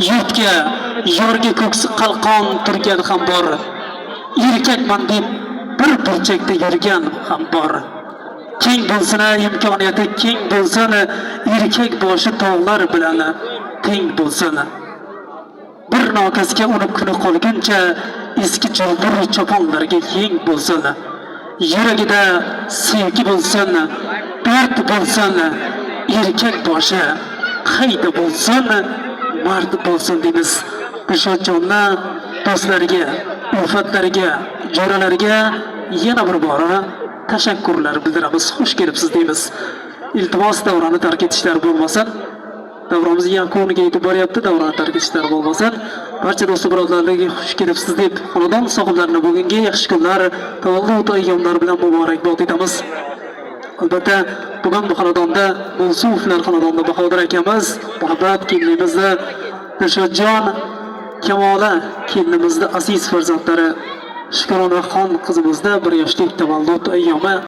Yurtga, yorga ko'ksi qalqon turgan ham bor. Erkakman deb bir burchakda yurgan ham bor. Keng bo'lsin imkoniyati, keng bo'lsin erkak boshi tog'lar bilan teng bo'lsin. Bir nokasga unib kuni qolguncha eski jildir choponlarga yeng bo'lsin. Yuragida sevgi bo'lsin, dard bo'lsin, erkak boshi qayda bo'lsin, mard bo'lsin deymiz. Dilshodjonni do'stlariga, ulfatlariga, jo'ralariga yana bir bora tashakkurlar bildiramiz. Xush kelibsiz deymiz. Iltimos davrani tark etishlari bo'lmasin. Davramiz yakuniga yetib boryapti. Davrani tark etishlari bo'lmasin. Barcha do'st birodarlarga xush kelibsiz deb xonadon sohiblarini bugungi yaxshi kunlar, tavallud ayyomlari bilan muborakbod etamiz. Albatta bugun bu xonadonda Monsuflar xonadonida Bahodir akamiz, muhabbat kelinimizni Dilshodjon, Kamola kelinimizni aziz farzandlari Shukrona xon qizimizda bir yoshlik tavallud ayyomi